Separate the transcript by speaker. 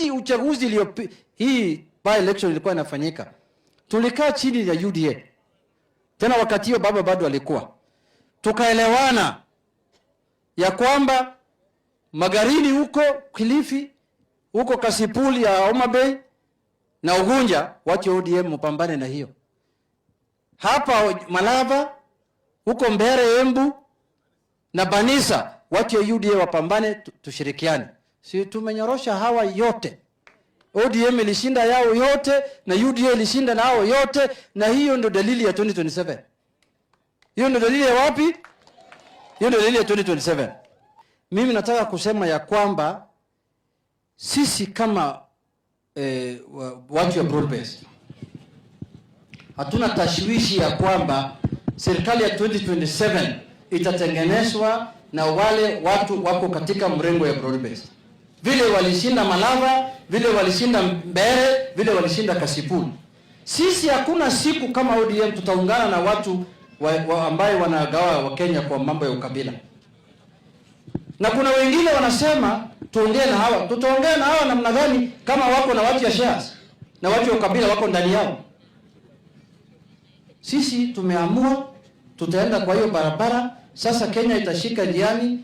Speaker 1: Wakati uchaguzi hii by election ilikuwa inafanyika, tulikaa chini ya UDA. Tena wakati hiyo baba bado alikuwa. Tukaelewana ya kwamba Magarini huko Kilifi, huko Kasipuli ya Homa Bay na Ugunja, watu ODM mpambane na hiyo. Hapa Malava, huko Mbere, Embu na Banisa, watu wa UDA wapambane, tushirikiane. Si tumenyorosha hawa yote. ODM ilishinda yao yote na UDA ilishinda nao yote, na hiyo ndio dalili ya 2027. Hiyo ndio dalili ya wapi? Hiyo ndio dalili ya 2027. Mimi nataka kusema ya kwamba sisi kama watu ya broad-based hatuna tashwishi ya kwamba serikali ya 2027 itatengenezwa na wale watu wako katika mrengo ya broad-based. Vile walishinda Malava, vile walishinda Mbere, vile walishinda Kasipul. Sisi hakuna siku kama ODM tutaungana na watu ambaye wanagawa wa Kenya kwa mambo ya ukabila. Na kuna wengine wanasema tuongee na hawa. Tutaongea na hawa namna gani kama wako na watu ya shares na watu wa ukabila wako ndani yao? Sisi tumeamua tutaenda kwa hiyo barabara. Sasa Kenya itashika njiani.